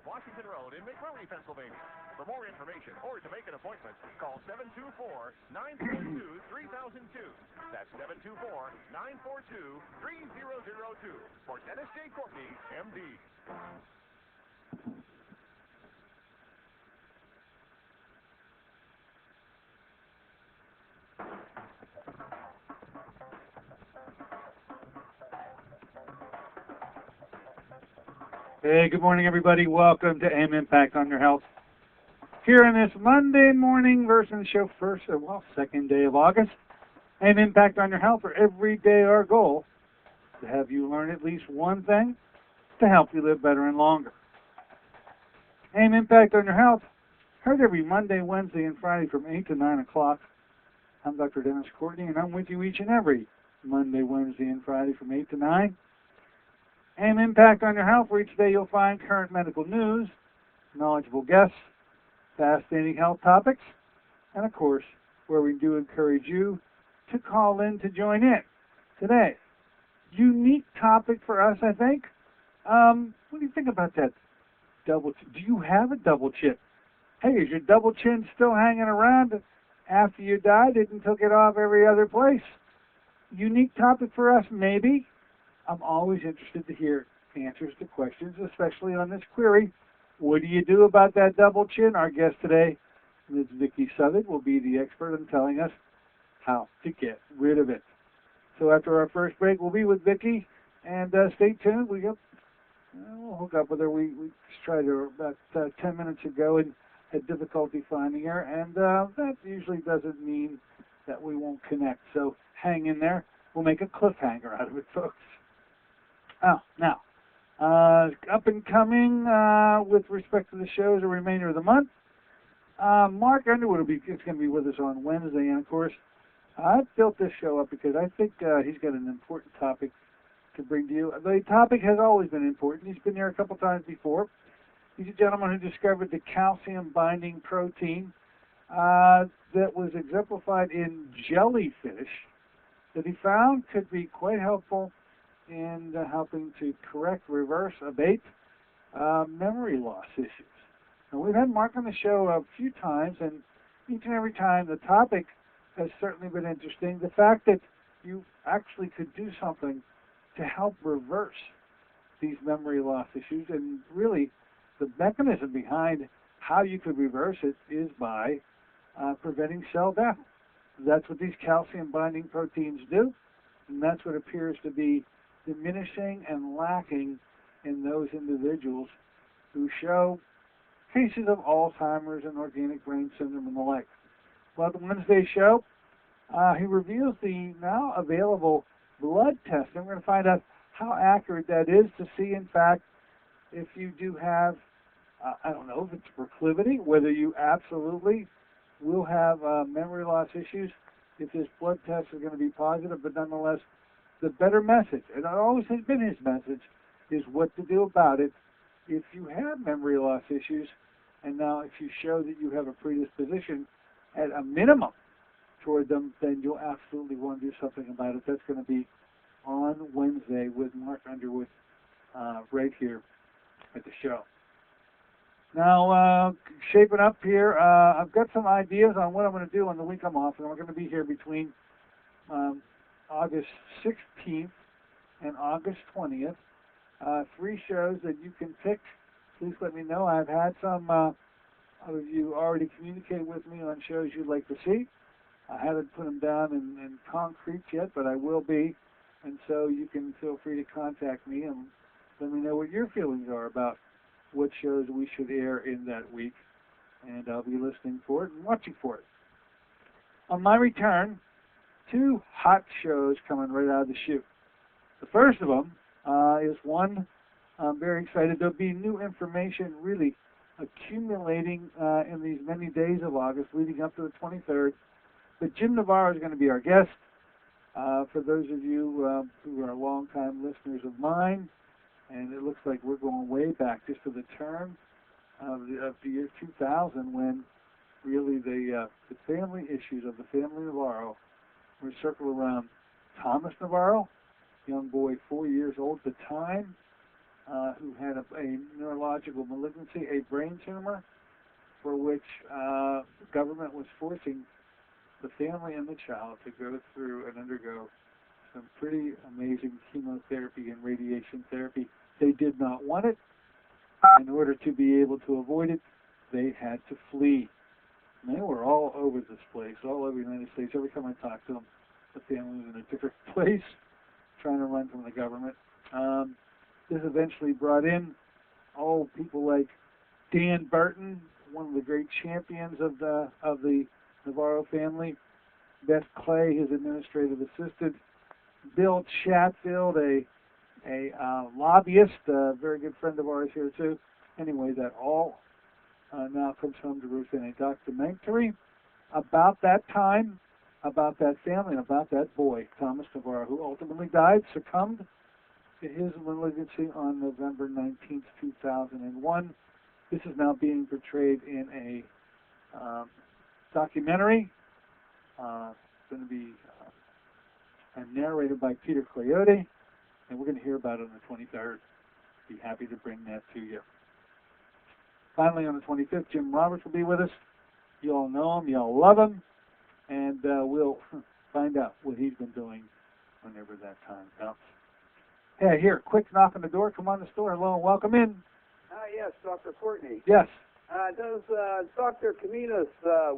Washington Road in McMurray, Pennsylvania. For more information or to make an appointment, call 724-942-3002. That's 724-942-3002 for Dennis J. Courtney, M.D. Hey, good morning, everybody. Welcome to AIM Impact on Your Health. Here on this Monday morning version of the show, second day of August. AIM Impact on Your Health, for every day our goal to have you learn at least one thing to help you live better and longer. AIM Impact on Your Health, heard every Monday, Wednesday, and Friday from 8 to 9 o'clock. I'm Dr. Dennis Courtney, and I'm with you each and every Monday, Wednesday, and Friday from 8 to 9. AIM Impact on Your Health, where each day you'll find current medical news, knowledgeable guests, fascinating health topics, and of course, where we do encourage you to call in to join in. Today, unique topic for us, I think. What do you think about that double chin? Do you have a double chin? Hey, is your double chin still hanging around after you died and took it off every other place? Unique topic for us, maybe. I'm always interested to hear answers to questions, especially on this query. What do you do about that double chin? Our guest today, Ms. Vickie Southard, will be the expert in telling us how to get rid of it. So after our first break, we'll be with Vickie, and stay tuned. We'll hook up with her. We tried her about 10 minutes ago and had difficulty finding her, and that usually doesn't mean that we won't connect. So hang in there. We'll make a cliffhanger out of it, folks. Now, up and coming with respect to the shows the remainder of the month, Mark Underwood is going to be with us on Wednesday, and of course, I've built this show up because I think he's got an important topic to bring to you. The topic has always been important. He's been here a couple times before. He's a gentleman who discovered the calcium-binding protein that was exemplified in jellyfish that he found could be quite helpful in helping to correct, reverse, abate memory loss issues. Now, we've had Mark on the show a few times, and each and every time the topic has certainly been interesting. The fact that you actually could do something to help reverse these memory loss issues, and really the mechanism behind how you could reverse it is by preventing cell death. That's what these calcium-binding proteins do, and that's what appears to be diminishing and lacking in those individuals who show cases of Alzheimer's and organic brain syndrome and the like. Well, the Wednesday show, he reveals the now available blood test, and we're going to find out how accurate that is to see, in fact, if you do have, I don't know if it's proclivity, whether you absolutely will have memory loss issues, if this blood test is going to be positive, but nonetheless, the better message, and it always has been his message, is what to do about it if you have memory loss issues. And now if you show that you have a predisposition at a minimum toward them, then you'll absolutely want to do something about it. That's going to be on Wednesday with Mark Underwood right here at the show. Now, shaping up here, I've got some ideas on what I'm going to do on the week I'm off, and we're going to be here between August 16th and August 20th. 3 shows that you can pick. Please let me know. I've had some of you already communicate with me on shows you'd like to see. I haven't put them down in concrete yet, but I will be. And so you can feel free to contact me and let me know what your feelings are about what shows we should air in that week. And I'll be listening for it and watching for it. On my return, 2 hot shows coming right out of the chute. The first of them is one I'm very excited. There'll be new information really accumulating in these many days of August leading up to the 23rd. But Jim Navarro is going to be our guest. For those of you who are longtime listeners of mine, and it looks like we're going way back just to the turn of the year 2000 when really the family issues of the family Navarro were circled around Thomas Navarro, young boy 4 years old at the time, who had a neurological malignancy, a brain tumor, for which the government was forcing the family and the child to go through and undergo some pretty amazing chemotherapy and radiation therapy. They did not want it. In order to be able to avoid it, they had to flee. And they were all over this place, all over the United States. Every time I talked to them, the family was in a different place, trying to run from the government. This eventually brought in people like Dan Burton, one of the great champions of the Navarro family, Beth Clay, his administrative assistant, Bill Chatfield, a lobbyist, a very good friend of ours here too. Anyway, that all now comes home to roost in a documentary about that time, about that family, and about that boy, Thomas Navarro, who ultimately died, succumbed to his malignancy on November 19th, 2001. This is now being portrayed in a documentary. It's going to be narrated by Peter Coyote, and we're going to hear about it on the 23rd. Be happy to bring that to you. Finally, on the 25th, Jim Roberts will be with us. You all know him, you all love him, and we'll find out what he's been doing whenever that time comes. Hey, here, quick knock on the door. Come on the store. Hello and welcome in. Yes, Dr. Courtney. Yes. Does Dr. Caminos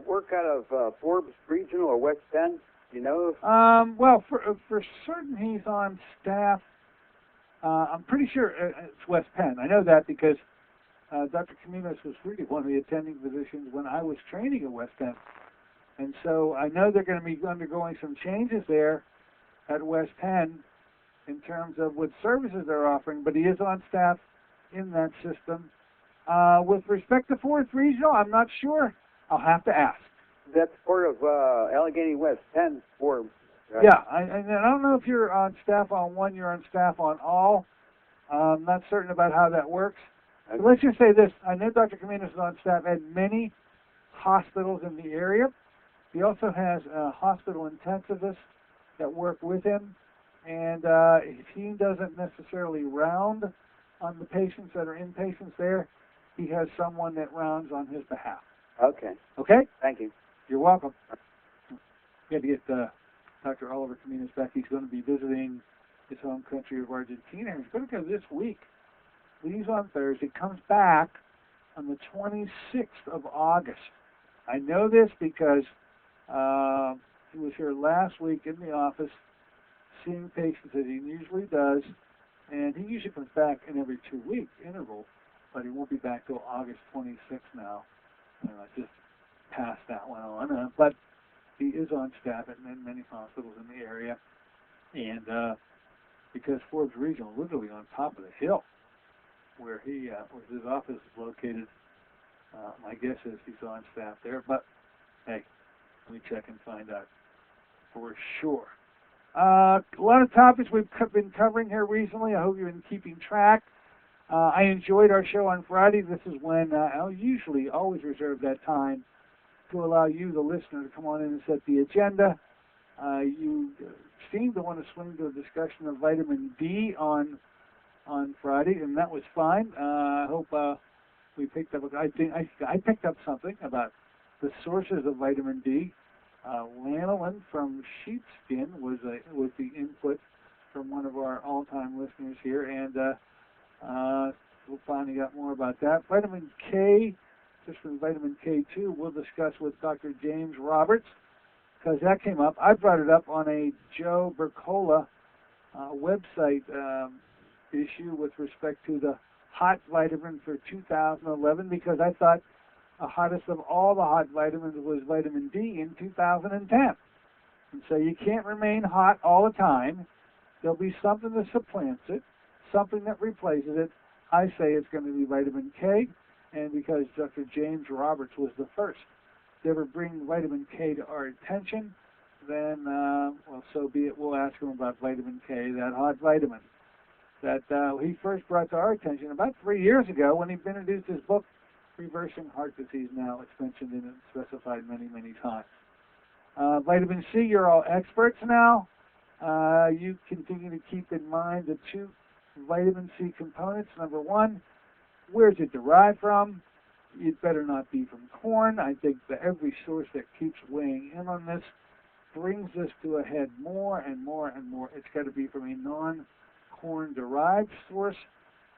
work out of Forbes Regional or West Penn? Do you know? Well, for certain he's on staff. I'm pretty sure it's West Penn. I know that because Dr. Caminos was really one of the attending physicians when I was training at West Penn. And so I know they're going to be undergoing some changes there at West Penn in terms of what services they're offering, but he is on staff in that system. With respect to 4th Regional, I'm not sure. I'll have to ask. That's part of Allegheny West Penn Forbes. Right? Yeah, and I don't know if you're on staff on one, you're on staff on all. I'm not certain about how that works. Okay. But let's just say this. I know Dr. Caminos is on staff at many hospitals in the area. He also has hospital intensivists that work with him. And if he doesn't necessarily round on the patients that are inpatients there, he has someone that rounds on his behalf. Okay. Okay? Thank you. You're welcome. We had to get Dr. Oliver Caminos back. He's going to be visiting his home country of Argentina. He's going to go this week. Leaves on Thursday, comes back on the 26th of August. I know this because he was here last week in the office seeing patients as he usually does, and he usually comes back in every 2-week interval, but he won't be back till August 26th now. I just passed that one on, but he is on staff at many hospitals in the area, and because Forbes Regional is literally on top of the hill where his office is located, my guess is he's on staff there, but hey, let me check and find out for sure. A lot of topics we've been covering here recently. I hope you've been keeping track. I enjoyed our show on Friday. This is when I'll usually always reserve that time to allow you, the listener, to come on in and set the agenda. You seemed to want to swing to a discussion of vitamin D on Friday, and that was fine. I hope we picked up. I picked up something about the sources of vitamin D. Lanolin from sheepskin was the input from one of our all-time listeners here, and we'll finally got more about that. Vitamin K, just from vitamin K2, we'll discuss with Dr. James Roberts, because that came up. I brought it up on a Joe Bercola website issue with respect to the hot vitamin for 2011, because I thought the hottest of all the hot vitamins was vitamin D in 2010. And so you can't remain hot all the time. There'll be something that supplants it, something that replaces it. I say it's going to be vitamin K, and because Dr. James Roberts was the first to ever bring vitamin K to our attention, then, well, so be it. We'll ask him about vitamin K, that hot vitamin that he first brought to our attention about 3 years ago when he introduced his book, Reversing Heart Disease. Now it's mentioned in it, specified many, many times. Vitamin C, you're all experts now. You continue to keep in mind the two vitamin C components. Number one, where's it derived from? It better not be from corn. I think that every source that keeps weighing in on this brings this to a head more and more and more. It's got to be from a non-corn derived source.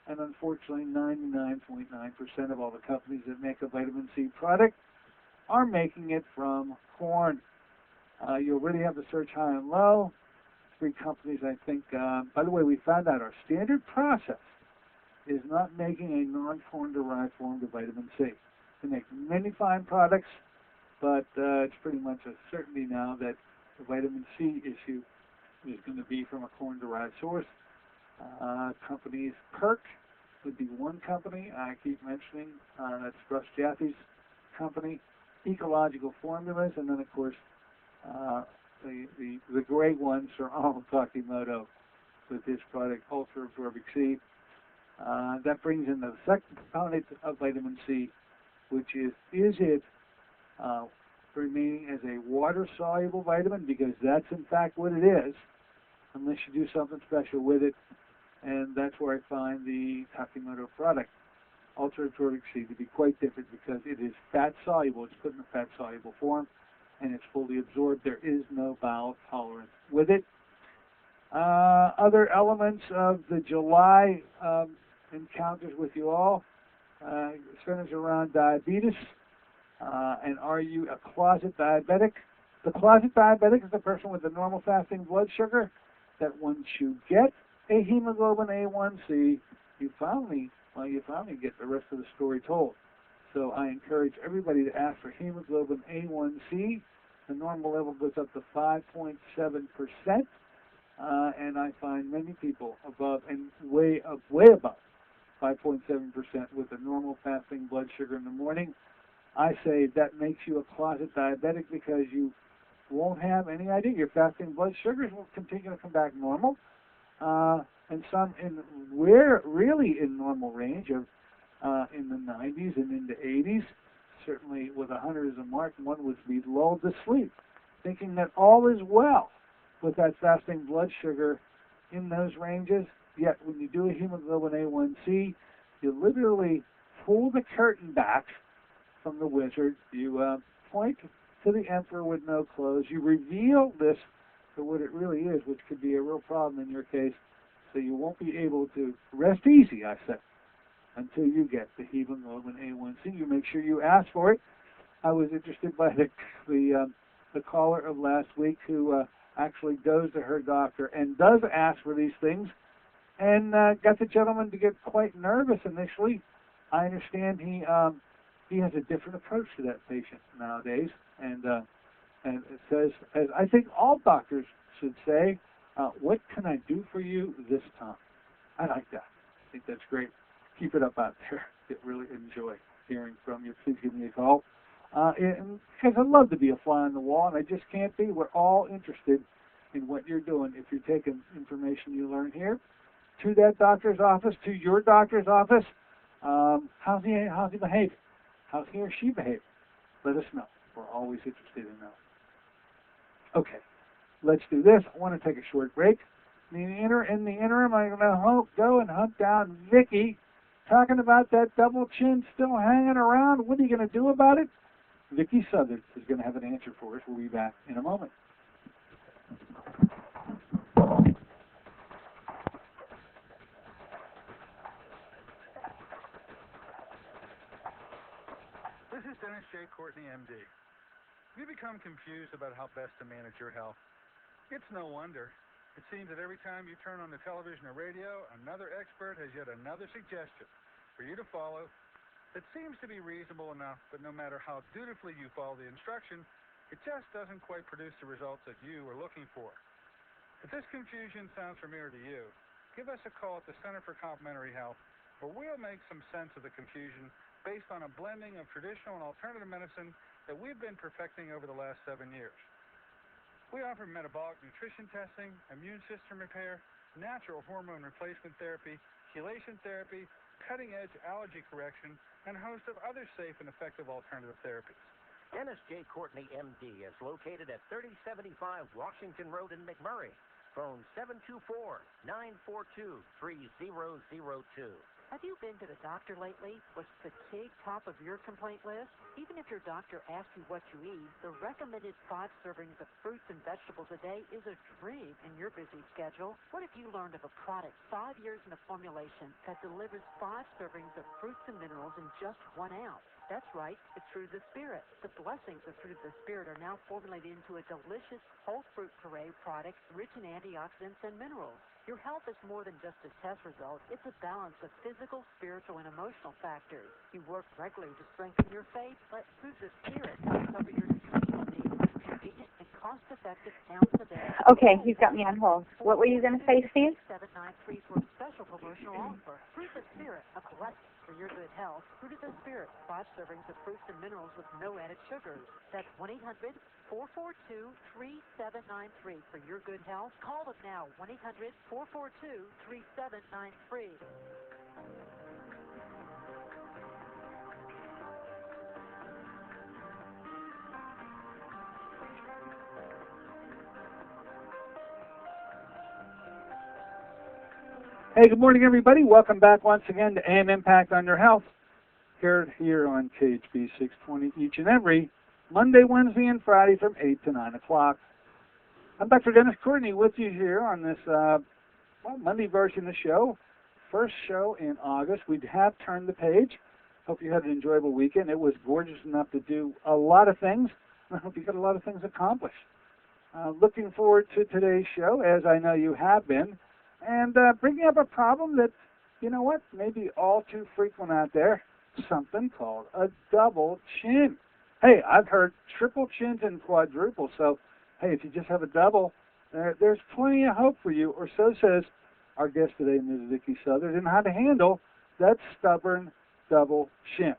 And unfortunately, 99.9% of all the companies that make a vitamin C product are making it from corn. You'll really have to search high and low. 3 companies, I think. By the way, we found out our standard process is not making a non-corn derived form of vitamin C. They make many fine products, but it's pretty much a certainty now that the vitamin C issue is going to be from a corn derived source. Companies, Kirk would be one company I keep mentioning. That's Russ Jaffe's company. Ecological Formulas, and then of course the great ones are Arnold Takimoto with his product Ultra Absorbic C. That brings in the second component of vitamin C, which is it remaining as a water-soluble vitamin? Because that's in fact what it is, unless you do something special with it. And that's where I find the Takimoto product, Ultra Absorbic C, to be quite different because it is fat-soluble. It's put in a fat-soluble form, and it's fully absorbed. There is no bowel tolerance with it. Other elements of the July encounters with you all centers around diabetes. And are you a closet diabetic? The closet diabetic is the person with the normal fasting blood sugar that once you get a hemoglobin A1C, you finally get the rest of the story told. So I encourage everybody to ask for hemoglobin A1C. The normal level goes up to 5.7%, and I find many people above and way above 5.7% with the normal fasting blood sugar in the morning. I say that makes you a closet diabetic because you won't have any idea. Your fasting blood sugars will continue to come back normal, and some really in normal range of in the 90s and into 80s. Certainly with 100 as a mark, one would be lulled to sleep, thinking that all is well with that fasting blood sugar in those ranges. Yet when you do a hemoglobin A1C, you literally pull the curtain back from the wizard. You point to the emperor with no clothes. You reveal this for what it really is, which could be a real problem in your case. So you won't be able to rest easy, I said, until you get the hemoglobin A1C. You make sure you ask for it. I was interested by the caller of last week who actually goes to her doctor and does ask for these things, and got the gentleman to get quite nervous initially. I understand he has a different approach to that patient nowadays, and it says, as I think all doctors should say, what can I do for you this time? I like that. I think that's great. Keep it up out there. I really enjoy hearing from you. Please give me a call. Because I'd love to be a fly on the wall, and I just can't be. We're all interested in what you're doing. If you're taking information you learn here to that doctor's office, to your doctor's office, how's he behaving? How's he or she behaving? Let us know. We're always interested in that. Okay, let's do this. I want to take a short break. In the interim, I'm going to go and hunt down Vickie, talking about that double chin still hanging around. What are you going to do about it? Vickie Southard is going to have an answer for us. We'll be back in a moment. This is Dennis J. Courtney, MD. You become confused about how best to manage your health. It's no wonder. It seems that every time you turn on the television or radio, another expert has yet another suggestion for you to follow that seems to be reasonable enough, but no matter how dutifully you follow the instruction, it just doesn't quite produce the results that you are looking for. If this confusion sounds familiar to you, give us a call at the Center for Complementary Health, where we'll make some sense of the confusion based on a blending of traditional and alternative medicine that we've been perfecting over the last 7 years. We offer metabolic nutrition testing, immune system repair, natural hormone replacement therapy, chelation therapy, cutting-edge allergy correction, and a host of other safe and effective alternative therapies. Dennis J. Courtney, MD, is located at 3075 Washington Road in McMurray. Phone 724-942-3002. Have you been to the doctor lately? Was fatigue top of your complaint list? Even if your doctor asks you what you eat, the recommended 5 servings of fruits and vegetables a day is a dream in your busy schedule. What if you learned of a product 5 years in the formulation that delivers 5 servings of fruits and minerals in just 1 ounce? That's right, it's Fruit of the Spirit. The blessings of Fruit of the Spirit are now formulated into a delicious whole fruit puree product rich in antioxidants and minerals. Your health is more than just a test result. It's a balance of physical, spiritual, and emotional factors. You work regularly to strengthen your faith, but Fruit of the Spirit helps cover your nutritional needs with convenient and cost-effective ounce a day. Okay, he's got me on hold. What were you going to say, Steve? 793 for a special promotional offer. Fruit of the Spirit, a blessing for your good health. Fruit of the Spirit, 5 servings of fruits and minerals with no added sugars. That's 1-800-442-3793 for your good health. Call them now, 1-800-442-3793. Hey, good morning, everybody. Welcome back once again to AM Impact on Your Health, here on KHB 620 each and every Monday, Wednesday, and Friday from 8 to 9 o'clock. I'm Dr. Dennis Courtney with you here on this Monday version of the show, first show in August. We have turned the page. Hope you had an enjoyable weekend. It was gorgeous enough to do a lot of things, and I hope you got a lot of things accomplished. Looking forward to today's show, as I know you have been, and bringing up a problem that, you know what, maybe all too frequent out there, something called a double chin. Hey, I've heard triple chins and quadruple, so, hey, if you just have a double, there's plenty of hope for you, or so says our guest today, Ms. Vickie Southard, and how to handle that stubborn double chin.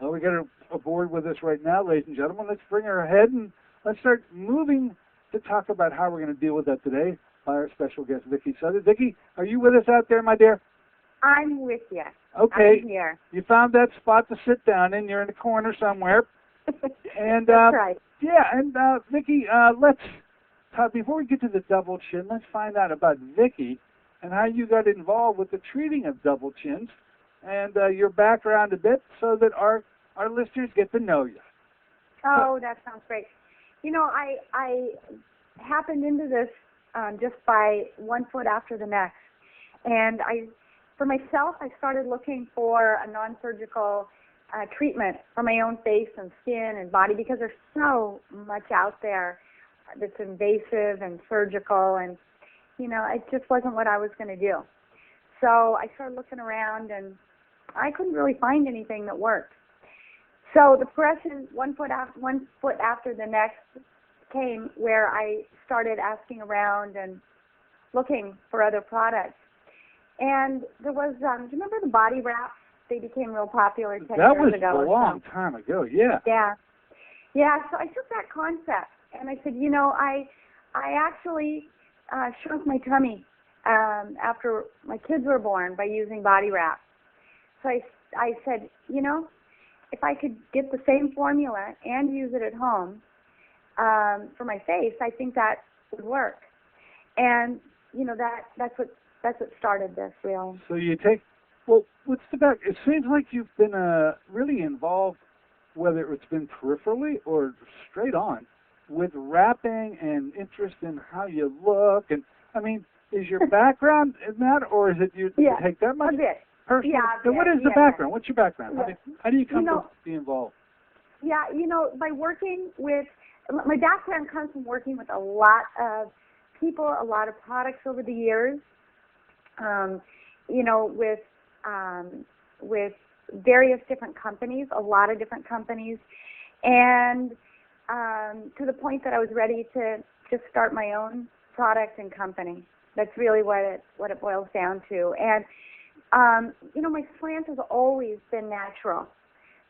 Well, we got her aboard with us right now, ladies and gentlemen. Let's bring her ahead, and let's start moving to talk about how we're going to deal with that today by our special guest, Vickie Southard. Vickie, are you with us out there, my dear? I'm with you. Okay. I'm here. You found that spot to sit down in. You're in the corner somewhere. And That's right. Yeah, and Vickie, let's talk, before we get to the double chin, let's find out about Vickie and how you got involved with the treating of double chins and your background a bit so that our listeners get to know you. Oh, that sounds great. You know, I happened into this just by one foot after the next. And for myself, I started looking for a non-surgical treatment for my own face and skin and body because there's so much out there that's invasive and surgical, and, you know, it just wasn't what I was going to do. So I started looking around, and I couldn't really find anything that worked. So the progression, one foot after the next, came where I started asking around and looking for other products. And there was, do you remember the body wraps? They became real popular 10 years ago. That was a long time ago, yeah. Yeah. Yeah, so I took that concept, and I said, you know, I actually shrunk my tummy after my kids were born by using body wraps. So I said, you know, if I could get the same formula and use it at home for my face, I think that would work. And, you know, that's what started this, really. So you take, well, what's the back? It seems like you've been really involved, whether it's been peripherally or straight on, with wrapping and interest in how you look. And, I mean, is your background in that, or is it you take that much? A bit. Personal? Yeah, So what is the background? What's your background? Yeah. How do you come to be involved? Yeah, you know, by working with, my background comes from working with a lot of people, a lot of products over the years, you know, with various different companies, a lot of different companies, and to the point that I was ready to just start my own product and company. That's really what it boils down to. And you know, my slant has always been natural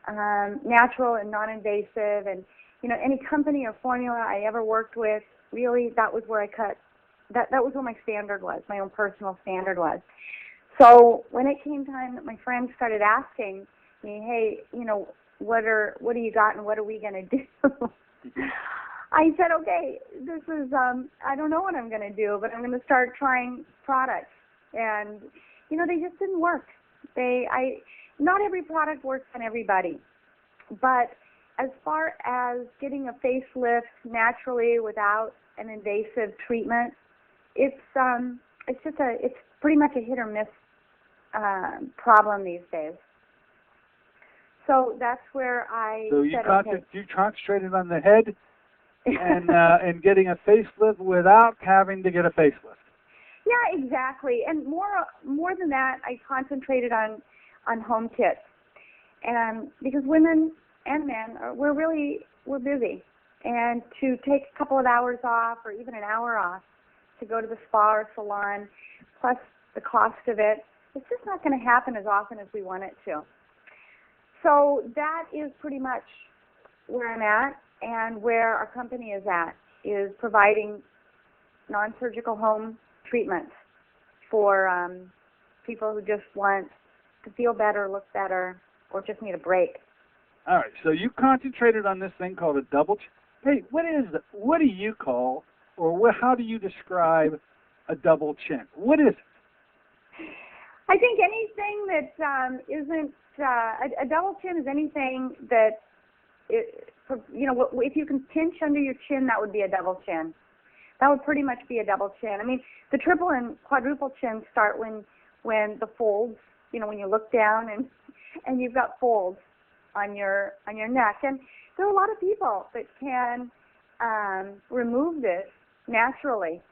and non-invasive, and, you know, any company or formula I ever worked with, really, that was where I cut. That was what my standard was, my own personal standard was. So when it came time that my friends started asking me, hey, you know, what do you got and what are we going to do? I said, okay, this is, I don't know what I'm going to do, but I'm going to start trying products. And, you know, they just didn't work. Not every product works on everybody. But as far as getting a facelift naturally without an invasive treatment, it's pretty much a hit or miss problem these days. So that's where I said, you concentrated on the head and getting a facelift without having to get a facelift. Yeah, exactly. And more than that, I concentrated on home kits, and because women and men we're busy, and to take a couple of hours off or even an hour off to go to the spa or salon, plus the cost of it, it's just not going to happen as often as we want it to. So that is pretty much where I'm at, and where our company is providing non-surgical home treatments for people who just want to feel better, look better, or just need a break. All right, so you concentrated on this thing called a double chin. Hey, what do you call, or how do you describe a double chin? What is it? I think anything that isn't a double chin is anything that if you can pinch under your chin, that would be a double chin. That would pretty much be a double chin. I mean, the triple and quadruple chins start when the folds, when you look down and you've got folds on your neck. And there are a lot of people that can remove this naturally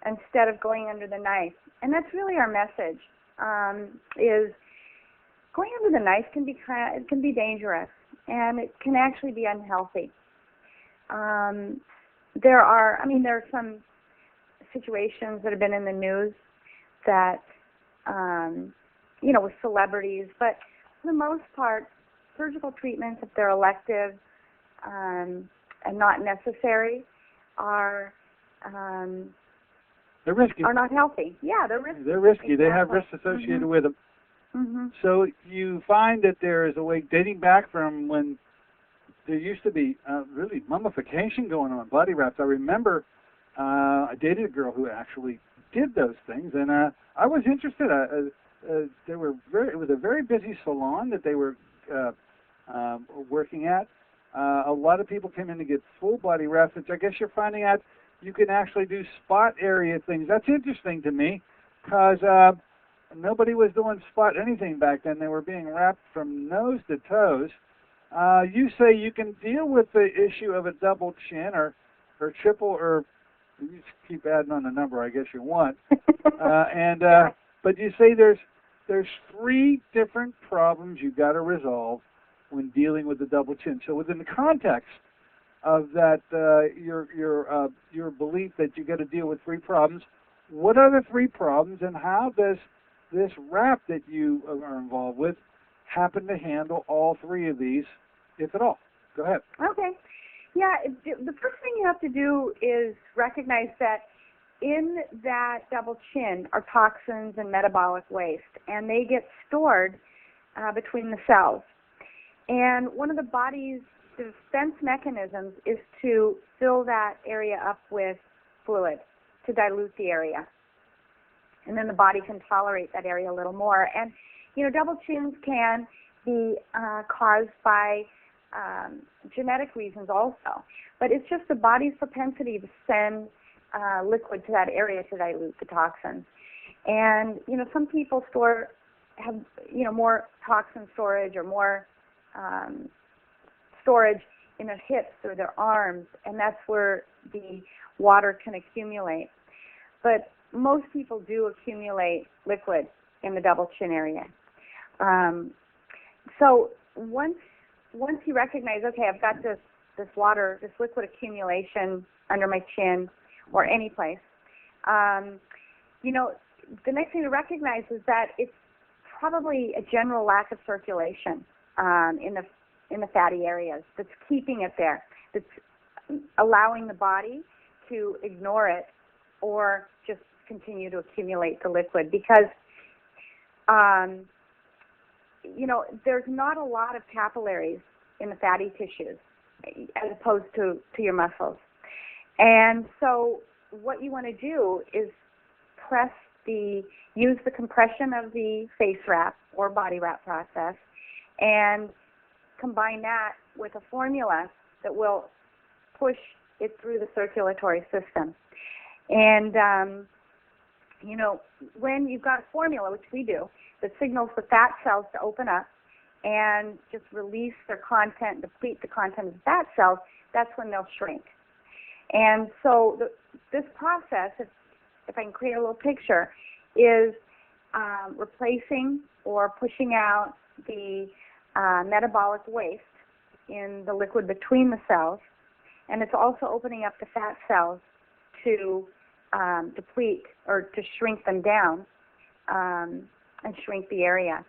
instead of going under the knife. And that's really our message. Is going under the knife can be dangerous, and it can actually be unhealthy. There are some situations that have been in the news that, with celebrities, but for the most part, surgical treatments, if they're elective and not necessary, are they're risky. Are not healthy. Yeah, they're risky. They're risky. Exactly. They have risks associated with them. Mm-hmm. So you find that there is a way dating back from when there used to be really mummification going on, body wraps. I remember I dated a girl who actually did those things, and I was interested. It was a very busy salon that they were working at. A lot of people came in to get full body wraps, which I guess you're finding out you can actually do spot area things. That's interesting to me, because nobody was doing spot anything back then. They were being wrapped from nose to toes. You say you can deal with the issue of a double chin or triple, or you just keep adding on the number, I guess you want. But you say there's 3 different problems you got to resolve when dealing with the double chin. So within the context of that, your belief that you got to deal with 3 problems, what are the 3 problems, and how does this wrap that you are involved with happen to handle all 3 of these, if at all? Go ahead. Okay. Yeah, the first thing you have to do is recognize that in that double chin are toxins and metabolic waste, and they get stored between the cells. And one of the body's defense mechanisms is to fill that area up with fluid, to dilute the area. And then the body can tolerate that area a little more. And, double chins can be caused by genetic reasons also. But it's just the body's propensity to send liquid to that area to dilute the toxins. And, some people have more toxin storage or more storage in their hips or their arms, and that's where the water can accumulate. But most people do accumulate liquid in the double chin area. So once you recognize, okay, I've got this liquid accumulation under my chin or any place, the next thing to recognize is that it's probably a general lack of circulation in the fatty areas that's keeping it there, that's allowing the body to ignore it or just continue to accumulate the liquid, because there's not a lot of capillaries in the fatty tissues as opposed to your muscles. And so what you want to do is use the compression of the face wrap or body wrap process and combine that with a formula that will push it through the circulatory system. And, when you've got a formula, which we do, that signals the fat cells to open up and just release their content, deplete the content of the fat cells, that's when they'll shrink. And so this process, if I can create a little picture, is replacing or pushing out the metabolic waste in the liquid between the cells, and it's also opening up the fat cells to deplete or to shrink them down and shrink the area.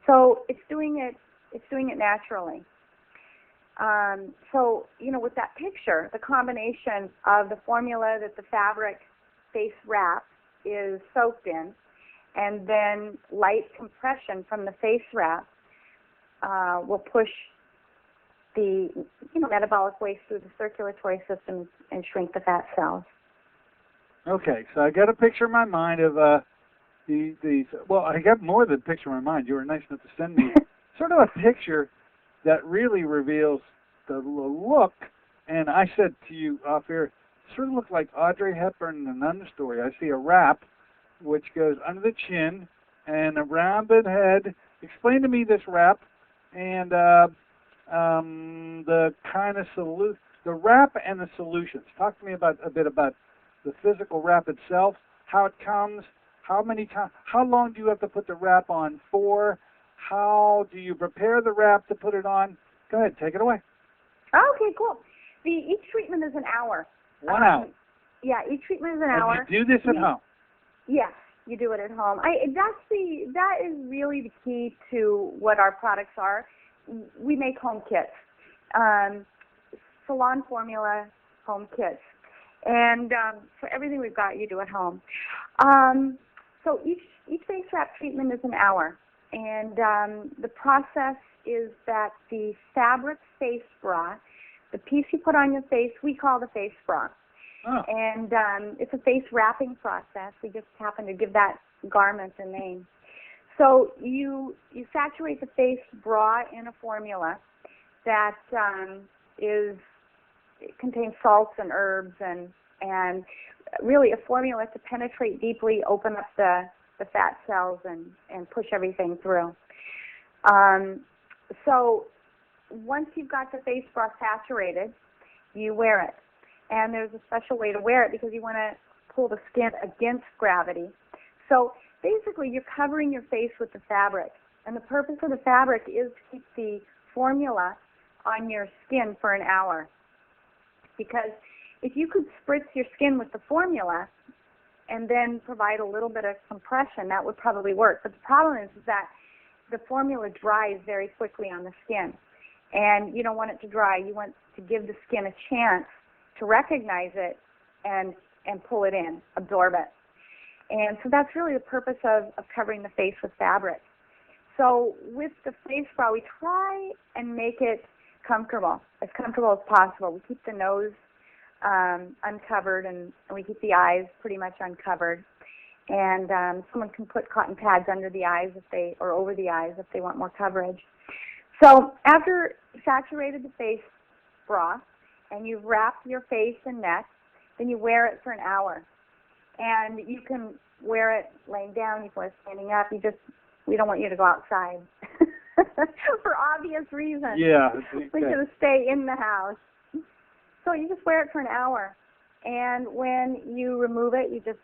So it's doing it naturally. So with that picture, the combination of the formula that the fabric face wrap is soaked in, and then light compression from the face wrap will push the metabolic waste through the circulatory system and shrink the fat cells. Okay, so I got a picture in my mind of well, I got more than a picture in my mind. You were nice enough to send me sort of a picture that really reveals the look. And I said to you off air, sort of looks like Audrey Hepburn in the Nun story. I see a wrap which goes under the chin and a rounded head. Explain to me this wrap and the kind of the wrap and the solutions. Talk to me a bit about the physical wrap itself, how it comes, how long do you have to put the wrap on for, how do you prepare the wrap to put it on? Go ahead, take it away. Okay, cool. Each treatment is an hour. 1 hour. Yeah, each treatment is an hour. And you do this at home? Yes, you do it at home. That is really the key to what our products are. We make home kits, salon formula home kits, and so everything we've got you do at home. So each face wrap treatment is an hour, and the process is that the fabric face bra, the piece you put on your face, we call the face bra. Oh. And it's a face wrapping process. We just happen to give that garment a name. So you saturate the face bra in a formula that contains salts and herbs and really a formula to penetrate deeply, open up the fat cells and push everything through. So once you've got the face bra saturated, you wear it. And there's a special way to wear it because you want to pull the skin against gravity. So basically, you're covering your face with the fabric. And the purpose of the fabric is to keep the formula on your skin for an hour. Because if you could spritz your skin with the formula and then provide a little bit of compression, that would probably work. But the problem is that the formula dries very quickly on the skin. And you don't want it to dry. You want to give the skin a chance to recognize it and pull it in, absorb it. And so that's really the purpose of covering the face with fabric. So with the face bra, we try and make it comfortable as possible. We keep the nose uncovered and we keep the eyes pretty much uncovered. And someone can put cotton pads under the eyes or over the eyes if they want more coverage. So after saturated the face bra, and you've wrapped your face and neck, then you wear it for an hour. And you can wear it laying down, you can wear it standing up. We don't want you to go outside for obvious reasons. Yeah. We want you to stay in the house. So you just wear it for an hour. And when you remove it, you just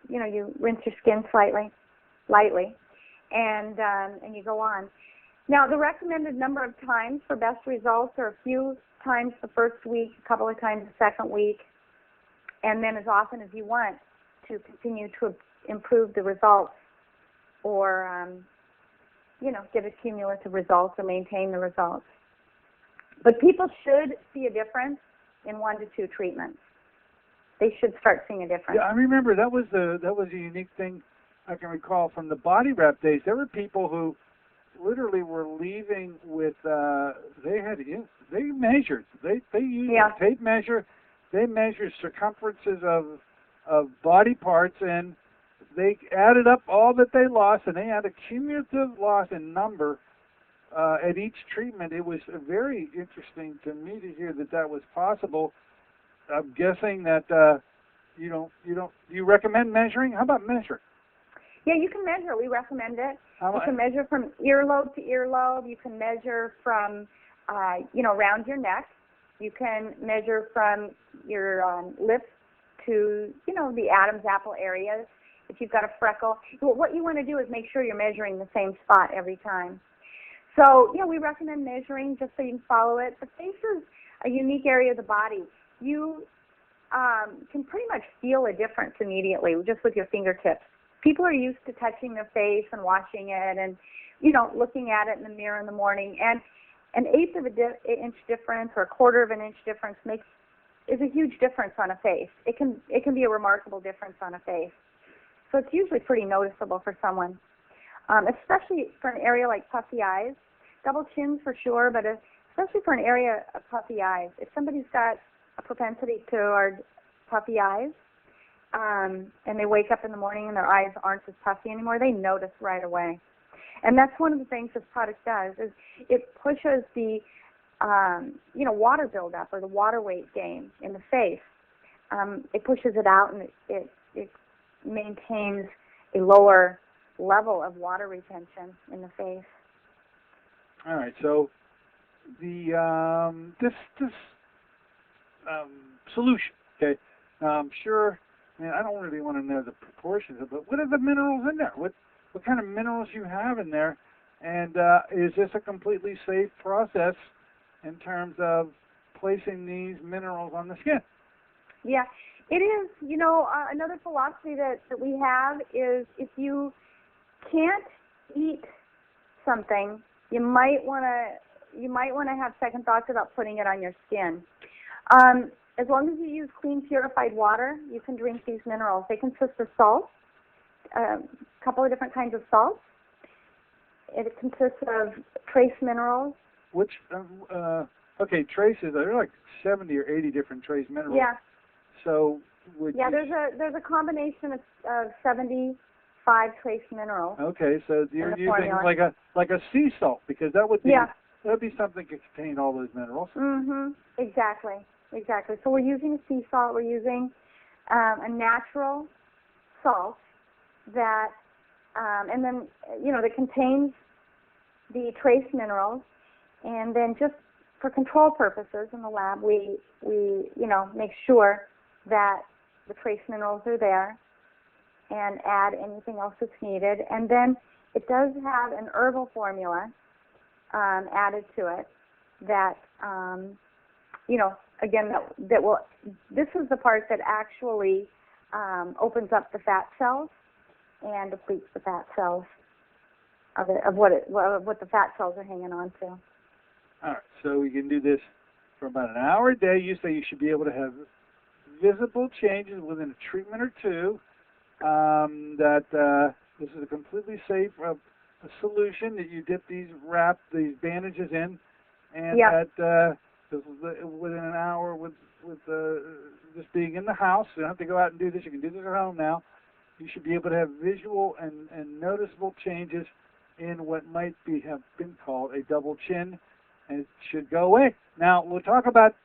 you rinse your skin lightly, and you go on. Now, the recommended number of times for best results are a few times the first week, a couple of times the second week, and then as often as you want to continue to improve the results or, get a cumulative results or maintain the results. But people should see a difference in 1 to 2 treatments. They should start seeing a difference. Yeah, I remember that was a unique thing I can recall from the body wrap days. There were people who literally were leaving with they measured. They used a tape measure they measured circumferences of body parts, and they added up all that they lost, and they had a cumulative loss in number at each treatment. It was very interesting to me to hear that that was possible. I'm guessing that you recommend measuring? How about measuring? Yeah, you can measure. We recommend it. How You can measure from earlobe to earlobe. You can measure from, around your neck. You can measure from your lips to, the Adam's apple area. If you've got a freckle, what you want to do is make sure you're measuring the same spot every time. So, we recommend measuring just so you can follow it. The face is a unique area of the body. You can pretty much feel a difference immediately just with your fingertips. People are used to touching their face and watching it and, looking at it in the mirror in the morning. And an eighth of an inch difference or a quarter of an inch difference is a huge difference on a face. It can be a remarkable difference on a face. So it's usually pretty noticeable for someone, especially for an area like puffy eyes. Double chins for sure, but especially for an area of puffy eyes. If somebody's got a propensity toward puffy eyes, and they wake up in the morning and their eyes aren't as puffy anymore, they notice right away. And that's one of the things this product does, is it pushes the, water buildup or the water weight gain in the face. It pushes it out, and it maintains a lower level of water retention in the face. All right, so the this solution, okay, I'm sure. I don't really want to know the proportions, but what are the minerals in there? What kind of minerals you have in there? And is this a completely safe process in terms of placing these minerals on the skin? Yeah, it is. Another philosophy that we have is if you can't eat something, you might want to have second thoughts about putting it on your skin. As long as you use clean, purified water, you can drink these minerals. They consist of salt, a couple of different kinds of salts. It consists of trace minerals. Which, traces, there are like 70 or 80 different trace minerals. Yeah. So there's a combination of 75 trace minerals. Okay, so you're using like a sea salt, because that would be something that contain all those minerals. Mhm. Exactly. So we're using a sea salt. We're using a natural salt that, and then that contains the trace minerals, and then just for control purposes in the lab, we make sure that the trace minerals are there, and add anything else that's needed. And then it does have an herbal formula added to it that, again, that will, this is the part that actually opens up the fat cells and depletes the fat cells of what the fat cells are hanging on to. All right, so we can do this for about an hour a day. You say you should be able to have visible changes within a treatment or two. This is a completely safe a solution that you wrap these bandages in, and that within an hour with just being in the house, you don't have to go out and do this. You can do this at home now. You should be able to have visual and noticeable changes in what might have been called a double chin, and it should go away. Now we'll talk about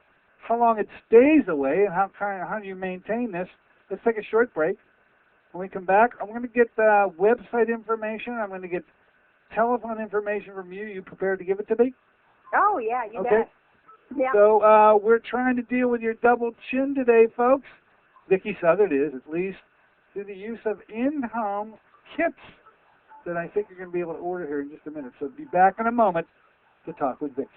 how long it stays away and how do you maintain this. Let's take a short break. When we come back, I'm going to get website information. I'm going to get telephone information from you. You prepared to give it to me? Oh, yeah, you bet. Yeah. So we're trying to deal with your double chin today, folks. Vickie Southard is, at least, through the use of in-home kits that I think you're going to be able to order here in just a minute. So be back in a moment to talk with Vickie.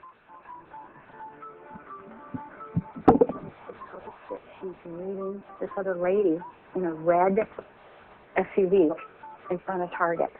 She's meeting this other lady in a red SUV in front of Target.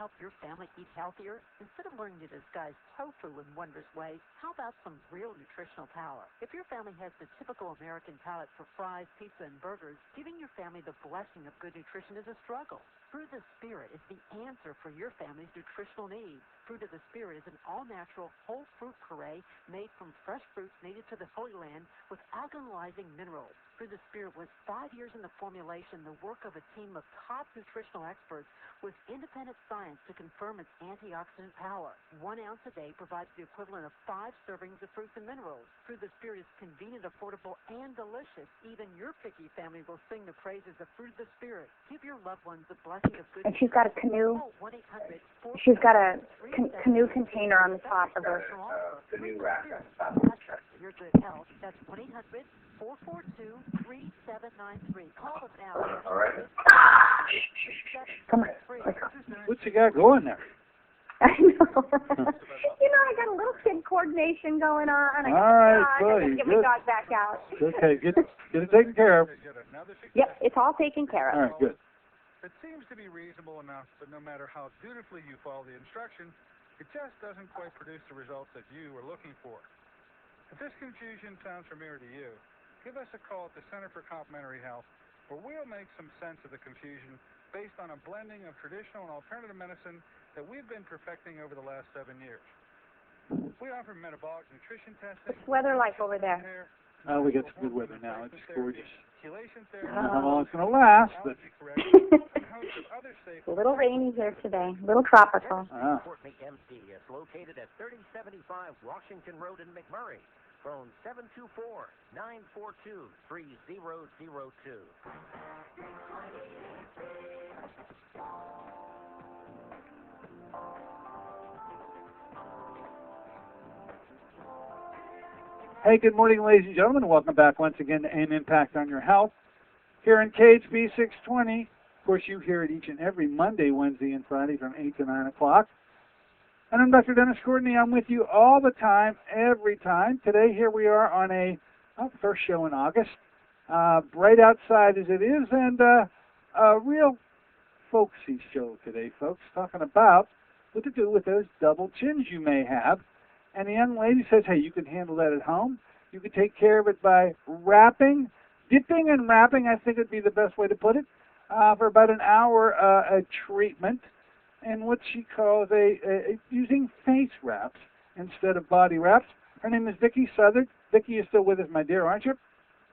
help your family eat healthier? Instead of learning to disguise tofu in wondrous ways, how about some real nutritional power? If your family has the typical American palate for fries, pizza, and burgers, giving your family the blessing of good nutrition is a struggle. Fruit of the Spirit is the answer for your family's nutritional needs. Fruit of the Spirit is an all-natural, whole fruit puree made from fresh fruits native to the Holy Land with alkalizing minerals. Fruit of the Spirit was 5 years in the formulation, the work of a team of top nutritional experts with independent science to confirm its antioxidant power. 1 ounce a day provides the equivalent of 5 servings of fruits and minerals. Fruit of the Spirit is convenient, affordable, and delicious. Even your Vickie family will sing the praises of Fruit of the Spirit. Give your loved ones the blessing of good. And she's got a canoe. Oh, 1-800. She's got a canoe container on the top of her. Canoe rack. Your good health. That's 1-800-442-3793. Call us now. All right. Come on. What you got going there? I know. I got a little kid coordination going on. All right, I got to buddy, get good. my dog back out. Okay, get it taken care of. Yep, it's all taken care All of. right, good. It seems to be reasonable enough, but no matter how dutifully you follow the instructions, it just doesn't quite produce the results that you were looking for. If this confusion sounds familiar to you, give us a call at the Center for Complementary Health, where we'll make some sense of the confusion based on a blending of traditional and alternative medicine that we've been perfecting over the last 7 years. We offer metabolic nutrition testing. What's the weather like over there? Oh, we got some good weather now. It's gorgeous. Chelation I therapy, don't know how long it's going to last, but and a host of other safe A little rainy here today, a little tropical. Courtney MC is located at 3075 Washington Road in McMurray. Phone 724-942-3002. hey, good morning, ladies and gentlemen. Welcome back once again to AIM Impact on Your Health here in KHB 620. Of course, you hear it each and every Monday, Wednesday, and Friday from 8 to 9 o'clock. And I'm Dr. Dennis Courtney. I'm with you all the time, every time. Today, here we are on a first show in August, bright outside as it is, and a real folksy show today, folks, talking about what to do with those double chins you may have. And the young lady says, hey, you can handle that at home. You can take care of it by wrapping, dipping and wrapping, I think would be the best way to put it, for about an hour a treatment. And what she calls using face wraps instead of body wraps. Her name is Vickie Southard. Vickie, you're still with us, my dear, aren't you?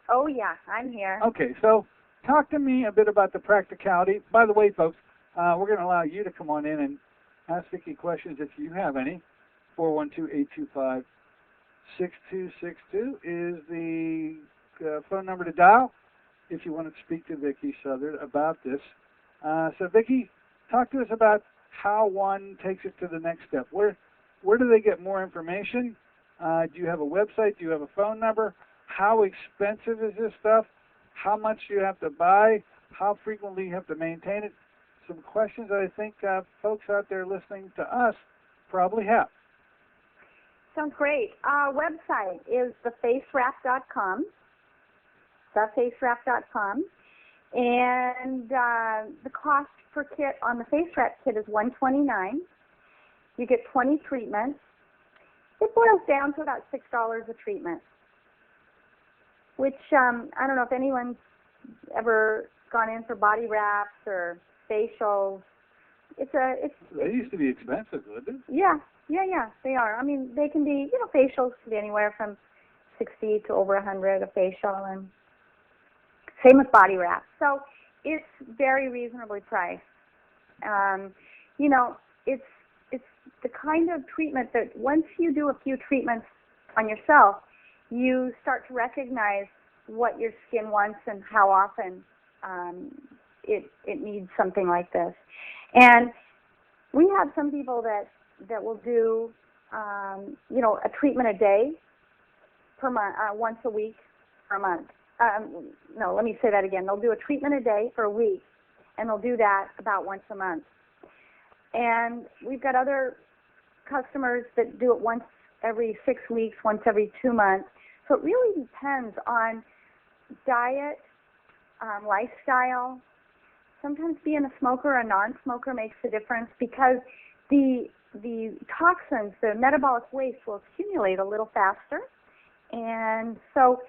Oh, yeah, I'm here. Okay, so talk to me a bit about the practicality. By the way, folks, we're going to allow you to come on in and ask Vickie questions if you have any. 412-825-6262 is the phone number to dial if you want to speak to Vickie Southard about this. So, Vickie, talk to us about how one takes it to the next step. Where do they get more information? Do you have a website? Do you have a phone number? How expensive is this stuff? How much do you have to buy? How frequently you have to maintain it? Some questions that I think folks out there listening to us probably have. Sounds great. Our website is thefacewrap.com. Thefacewrap.com. And the cost per kit on the face wrap kit is $129. You get 20 treatments. It boils down to about $6 a treatment, which I don't know if anyone's ever gone in for body wraps or facials. They used to be expensive, wouldn't it? Yeah, they are. I mean, they can be, facials can be anywhere from $60 to over $100 a facial, and same with body wraps. So it's very reasonably priced. It's the kind of treatment that once you do a few treatments on yourself, you start to recognize what your skin wants and how often it needs something like this. And we have some people that will do, a treatment a day per month, once a week per month. No, let me say that again. They'll do a treatment a day for a week, and they'll do that about once a month. And we've got other customers that do it once every 6 weeks, once every 2 months. So it really depends on diet, lifestyle, sometimes being a smoker or a non-smoker makes a difference because the toxins, the metabolic waste will accumulate a little faster. And so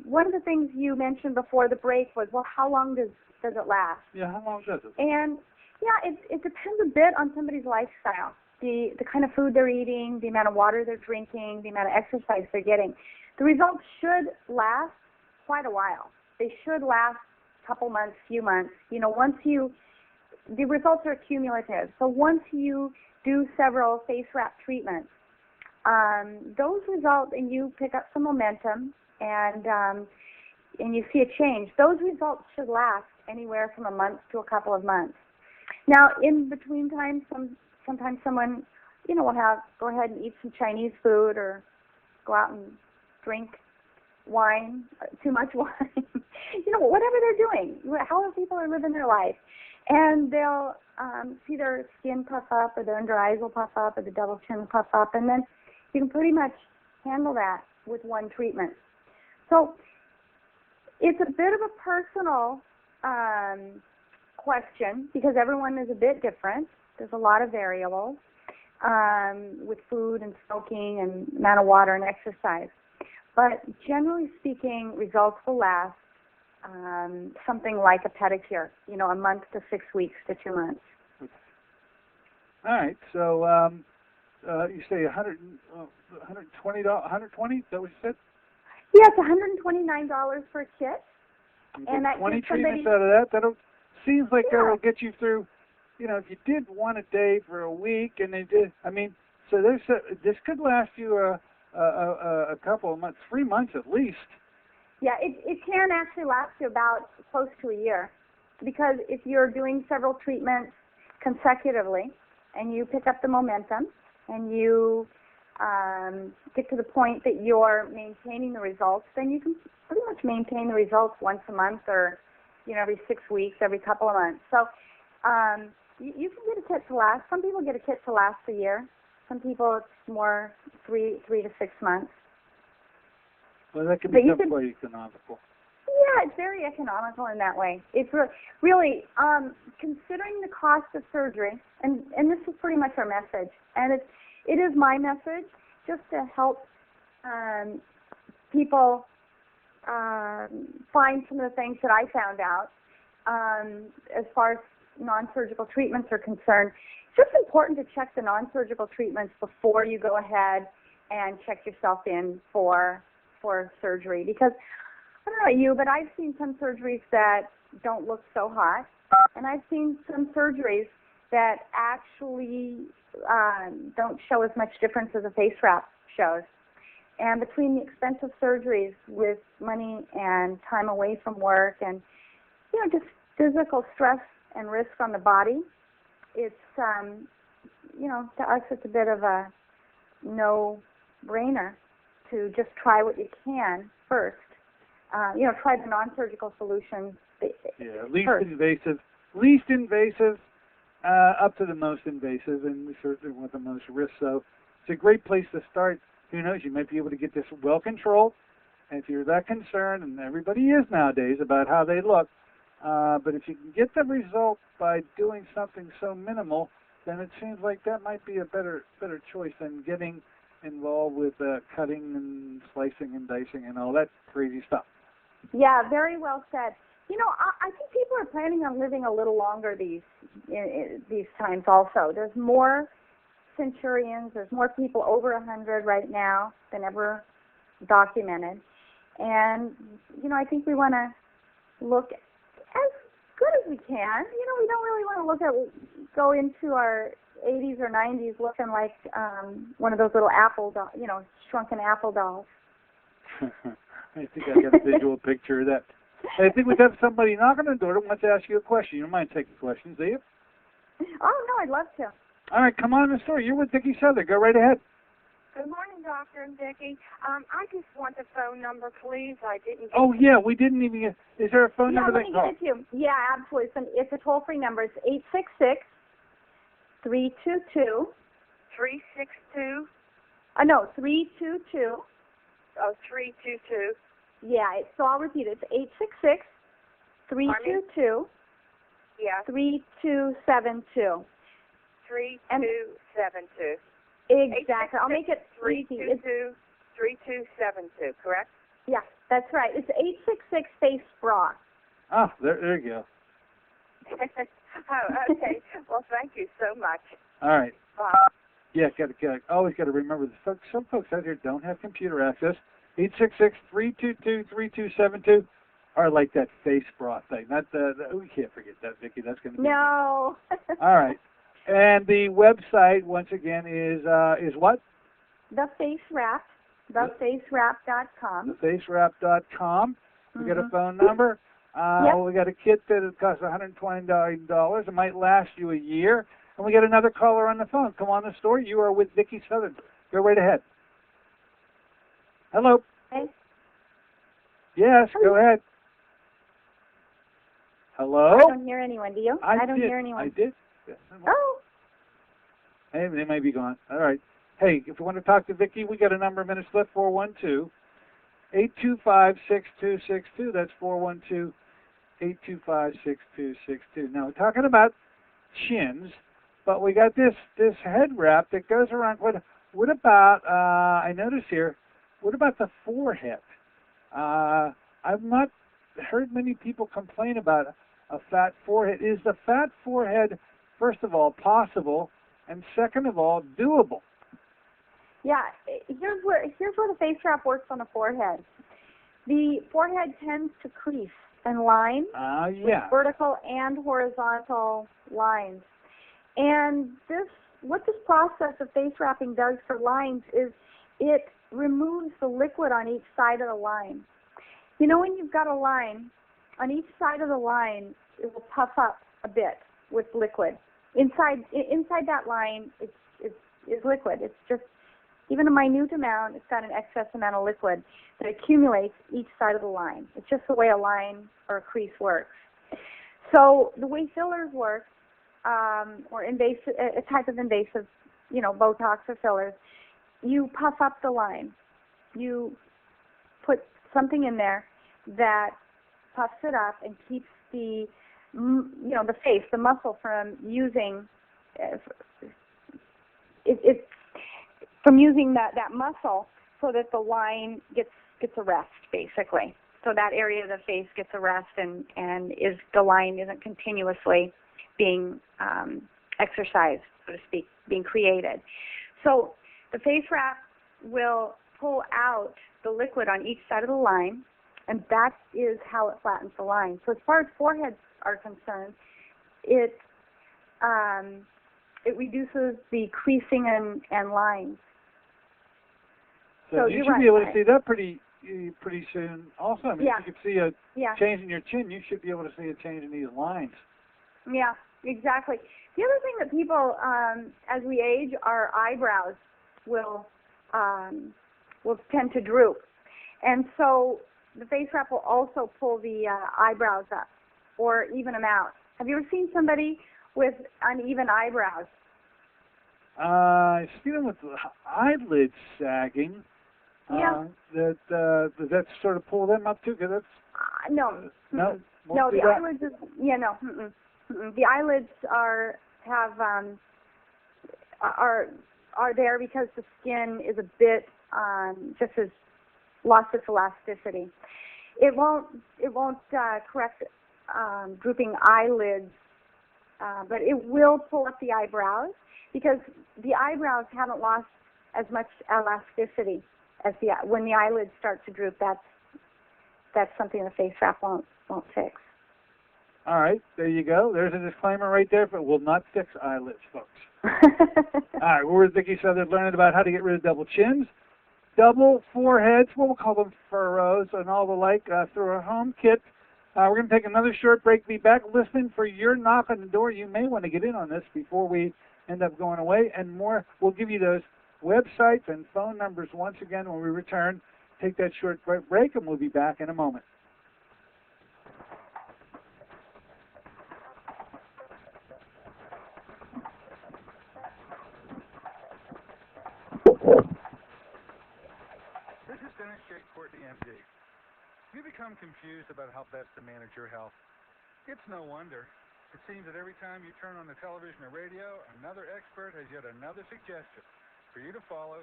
one of the things you mentioned before the break was, well, how long does it last? Yeah, how long does it? And yeah, it depends a bit on somebody's lifestyle, the kind of food they're eating, the amount of water they're drinking, the amount of exercise they're getting. The results should last quite a while. They should last a couple months, few months. You know, the results are cumulative. So once you do several face wrap treatments, those results, and you pick up some momentum, and you see a change, those results should last anywhere from a month to a couple of months. Now, in between times, sometimes someone, you know, will go ahead and eat some Chinese food or go out and drink wine, too much wine, you know, whatever they're doing, however people are living their life. And they'll see their skin puff up, or their under eyes will puff up, or the double chin will puff up, and then you can pretty much handle that with one treatment. So it's a bit of a personal question because everyone is a bit different. There's a lot of variables with food and smoking and amount of water and exercise. But generally speaking, results will last something like a pedicure, you know, a month to 6 weeks to 2 months. All right, so you say $120, $120, is that what you said? Yeah, it's $129 for a kit. And that 20 gives somebody, treatments out of that. Seems like that'll get you through, you know, if you did one a day for a week, and they did, I mean, so this could last you a couple of months, 3 months at least. Yeah, it can actually last you about close to a year, because if you're doing several treatments consecutively and you pick up the momentum and you get to the point that you're maintaining the results, then you can pretty much maintain the results once a month, or, you know, every 6 weeks, every couple of months. So you can get a kit to last. Some people get a kit to last a year. Some people it's more 3 to 6 months. Well, that could be quite economical. Yeah, it's very economical in that way. It's really considering the cost of surgery, and this is pretty much our message, and it is my message, just to help people find some of the things that I found out as far as non-surgical treatments are concerned. It's just important to check the non-surgical treatments before you go ahead and check yourself in for surgery, because I don't know about you, but I've seen some surgeries that don't look so hot, and I've seen some surgeries that actually don't show as much difference as a face wrap shows. And between the expensive surgeries with money and time away from work and, you know, just physical stress and risk on the body, it's, you know, to us it's a bit of a no-brainer to just try what you can first. You know, try the non-surgical solutions first. Least invasive, up to the most invasive, and certainly with the most risk. So it's a great place to start. Who knows, you might be able to get this well controlled. And if you're that concerned, and everybody is nowadays about how they look, but if you can get the result by doing something so minimal, then it seems like that might be a better choice than getting involved with cutting and slicing and dicing and all that crazy stuff. Yeah, very well said. You know, I think people are planning on living a little longer these times also. There's more centurions, there's more people over 100 right now than ever documented. And, you know, I think we want to look as good as we can. You know, we don't really want to go into our 80s or 90s looking like one of those little shrunken apple dolls. I think I got a visual picture of that. I think we have somebody knocking on the door who wants to ask you a question. You don't mind taking questions, do you? Oh, no, I'd love to. All right, come on in the store. You're with Vickie Southard. Go right ahead. Good morning, Doctor and Vickie. I just want the phone number, please. I didn't get we didn't even get... Is there a phone number that... Yeah, let me give it to you. Yeah, absolutely. It's a toll-free number. It's 866-322... 362? No, 322. Oh, 322. Yeah, so I'll repeat it. It's 866-322... Yeah. 3272. 3272. Exactly. I'll make it easy. 3272, correct? Yeah, that's right. It's 866 Face Bra. Oh, there you go. Oh, okay. Well, thank you so much. All right. Bye. Yeah, always got to remember this. Some folks out here don't have computer access. 866-322-3272. Or like that face bra thing. Not we can't forget that, Vicki. That's going to be No. All right. And the website once again is what? The Face Wrap. TheFaceWrap.com. TheFaceWrap.com. We got a phone number. We got a kit that costs $129. It might last you a year. And we got another caller on the phone. Come on the store. You are with Vickie Southard. Go right ahead. Hello. Hey. Yes, go ahead. Hello? I don't hear anyone. Do you? I don't hear anyone. I did. Oh. Hey, they may be gone. All right. Hey, if you want to talk to Vicki, we got a number of minutes left, 412-825-6262. That's 412-825-6262. Now, we're talking about chins, but we got this head wrap that goes around. What about, I notice here, what about the forehead? I've not heard many people complain about a fat forehead. Is the fat forehead, first of all, possible, and second of all, doable? Yeah, here's where the face wrap works on the forehead. The forehead tends to crease and line with vertical and horizontal lines. And what this process of face wrapping does for lines is it removes the liquid on each side of the line. You know, when you've got a line, on each side of the line, it will puff up a bit with liquid. Inside that line is liquid. It's just, even a minute amount, it's got an excess amount of liquid that accumulates each side of the line. It's just the way a line or a crease works. So the way fillers work, or invasive, a type of invasive, Botox or fillers, you puff up the line. You put something in there that puffs it up and keeps the face, the muscle from using from using that muscle, so that the line gets a rest, basically. So that area of the face gets a rest, and the line isn't continuously being exercised, so to speak, being created. So the face wrap will pull out the liquid on each side of the line, and that is how it flattens the line. So as far as foreheads are concerned, it reduces the creasing and lines. So you should be able to see that pretty soon. Also, I mean, if you could see a change in your chin, you should be able to see a change in these lines. Yeah, exactly. The other thing that people, as we age, our eyebrows will tend to droop, and so the face wrap will also pull the eyebrows up or even them out. Have you ever seen somebody with uneven eyebrows? I see them with the eyelids sagging. Yeah. Does that sort of pull them up too? Cause that's no. No. No, the eyelids is no. The eyelids are there because the skin is a bit just as lost its elasticity. It won't correct drooping eyelids, but it will pull up the eyebrows because the eyebrows haven't lost as much elasticity as when the eyelids start to droop. That's something the face wrap won't fix. All right, there you go. There's a disclaimer right there, but it will not fix eyelids, folks. All right, we're with Vickie Southard learning about how to get rid of double chins, double foreheads, what we'll call them furrows, and all the like through our home kit. We're going to take another short break. Be back listening for your knock on the door. You may want to get in on this before we end up going away, and more. We'll give you those websites and phone numbers once again when we return. Take that short break, and we'll be back in a moment. This is Dennis J. Courtney, MD. You become confused about how best to manage your health. It's no wonder. It seems that every time you turn on the television or radio, another expert has yet another suggestion for you to follow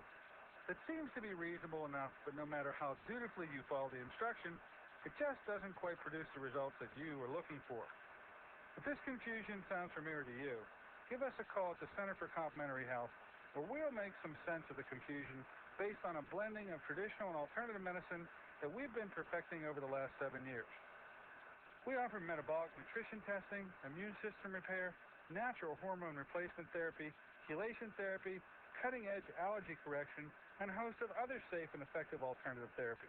that seems to be reasonable enough, but no matter how dutifully you follow the instruction, it just doesn't quite produce the results that you were looking for. If this confusion sounds familiar to you, give us a call at the Center for Complementary Health, where we'll make some sense of the confusion based on a blending of traditional and alternative medicine that we've been perfecting over the last 7 years. We offer metabolic nutrition testing, immune system repair, natural hormone replacement therapy, chelation therapy, cutting-edge allergy correction, and a host of other safe and effective alternative therapies.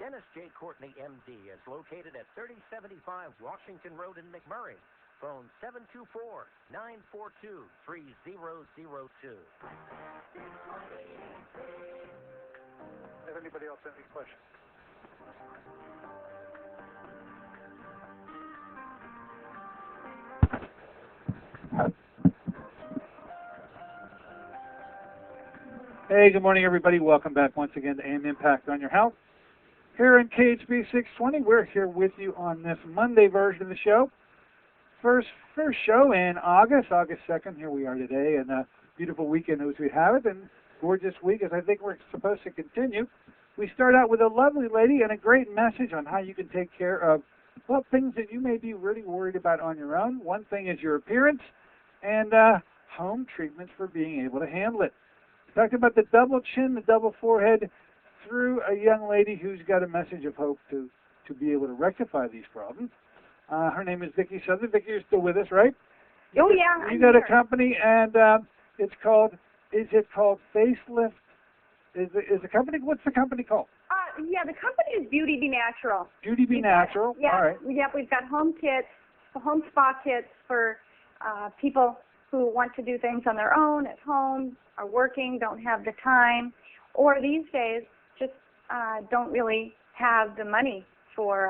Dennis J. Courtney, M.D. is located at 3075 Washington Road in McMurray. Phone 724-942-3002. If anybody else has any questions? Hey, good morning, everybody. Welcome back once again to AM Impact on Your Health. Here in KHB 620, we're here with you on this Monday version of the show. First show in August 2nd. Here we are today, and a beautiful weekend as we have it, and gorgeous week as I think we're supposed to continue. We start out with a lovely lady and a great message on how you can take care of, well, things that you may be really worried about on your own. One thing is your appearance, and home treatments for being able to handle it. Talked about the double chin, the double forehead, through a young lady who's got a message of hope to be able to rectify these problems. Her name is Vickie Southard. Vickie, you're still with us, right? Oh, yeah. You got a company, and is it called Facelift? Is the company, what's the company called? Yeah, the company is Beauty Be Natural. Beauty Be Natural. Yeah. All right. Yep, we've got home kits, home spa kits for people who want to do things on their own at home, are working, don't have the time, or these days just don't really have the money for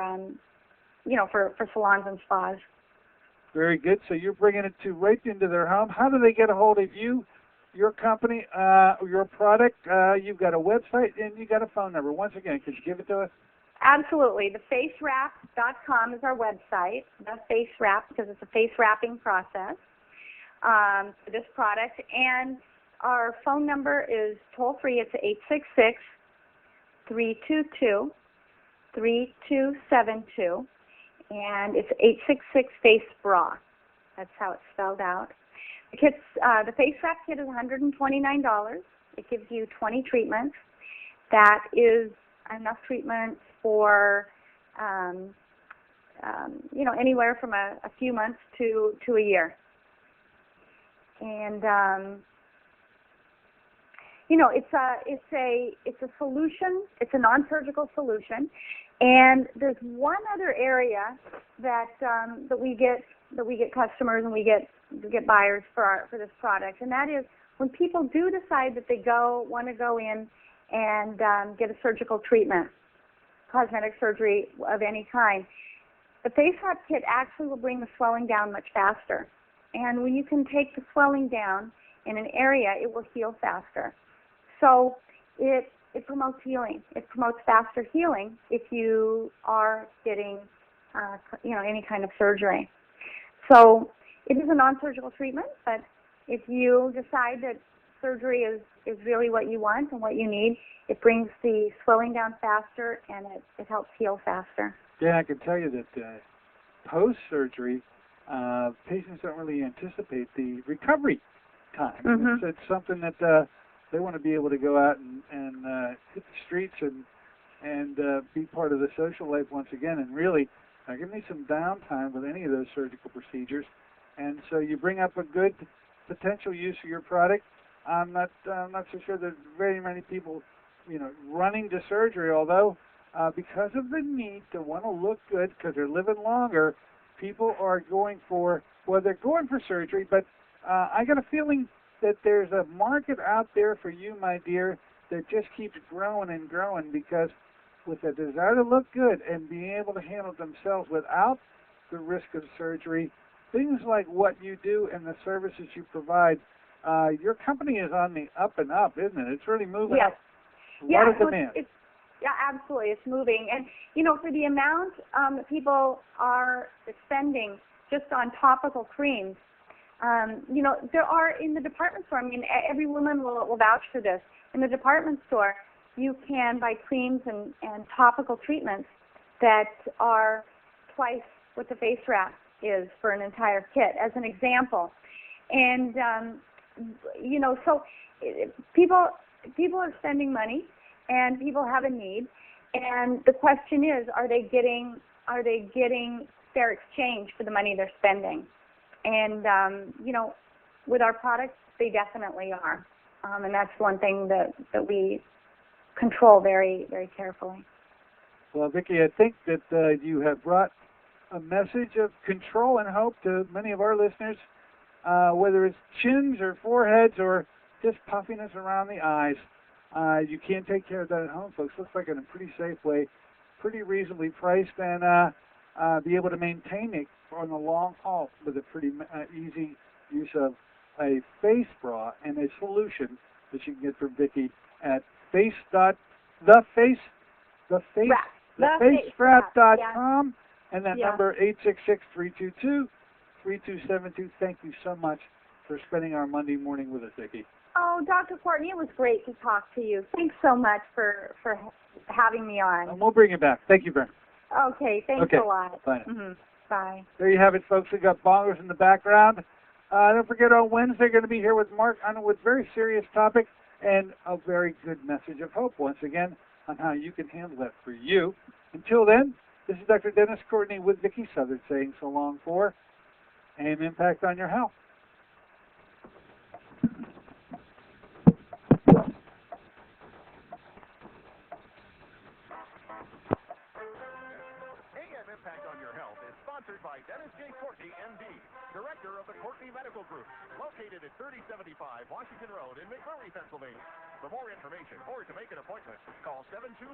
for salons and spas. Very good. So you're bringing it right into their home. How do they get a hold of you, your company, your product? You've got a website and you got a phone number. Once again, could you give it to us? Absolutely. TheFaceWrap.com is our website. The Face Wrap, because it's a face wrapping process for this product. And our phone number is toll free. It's 866-322-3272. And it's 866-FACE-BRA. That's how it's spelled out. The Face Wrap kit is $129. It gives you 20 treatments. That is enough treatment for, anywhere from a few months to a year. And it's a solution. It's a non-surgical solution. And there's one other area that we get customers and we get buyers for this product, and that is when people do decide that they want to go in and get a surgical treatment, cosmetic surgery of any kind. The Face Wrap kit actually will bring the swelling down much faster. And when you can take the swelling down in an area, it will heal faster. So it promotes healing. It promotes faster healing if you are getting, any kind of surgery. So it is a non-surgical treatment, but if you decide that surgery is really what you want and what you need, it brings the swelling down faster and it helps heal faster. Yeah, I can tell you that post-surgery, patients don't really anticipate the recovery time. Mm-hmm. It's something that they want to be able to go out and hit the streets and be part of the social life once again, and really give me some downtime with any of those surgical procedures. And so you bring up a good potential use of your product. I'm not so sure there's very many people, running to surgery, although because of the need to want to look good because they're living longer, people are going for surgery, but I got a feeling that there's a market out there for you, my dear, that just keeps growing and growing, because with a desire to look good and being able to handle themselves without the risk of surgery, things like what you do and the services you provide, your company is on the up and up, isn't it? It's really moving Yes. up. A lot of demand. Yeah, absolutely. It's moving. And, for the amount that people are spending just on topical creams. You know, there are in the department store, I mean, every woman will vouch for this. In the department store, you can buy creams and topical treatments that are twice what the face wrap is for an entire kit, as an example. And, you know, so people are spending money, and people have a need. And the question is, are they getting fair exchange for the money they're spending? And, you know, with our products, they definitely are. And that's one thing that we control very, very carefully. Well, Vickie, I think that you have brought a message of control and hope to many of our listeners, whether it's chins or foreheads or just puffiness around the eyes. You can take care of that at home, folks. Looks like in a pretty safe way, pretty reasonably priced, and be able to maintain it on the long haul with a pretty easy use of a face bra and a solution that you can get from Vickie at thefacewrap.com, and that number 866-322-3272. Thank you so much for spending our Monday morning with us, Vickie. Oh, Dr. Courtney, it was great to talk to you. Thanks so much for having me on. And we'll bring you back. Thank you, Brent. Okay, thanks a lot. Bye. Bye. There you have it, folks. We got bongers in the background. Don't forget, on Wednesday, we're going to be here with Mark on with very serious topic and a very good message of hope, once again, on how you can handle that for you. Until then, this is Dr. Dennis Courtney with Vickie Southard saying so long for AM Impact on Your Health. Impact on Your Health is sponsored by Dennis J. Courtney, M.D., Director of the Courtney Medical Group, located at 3075 Washington Road in McMurray, Pennsylvania. For more information or to make an appointment, call 724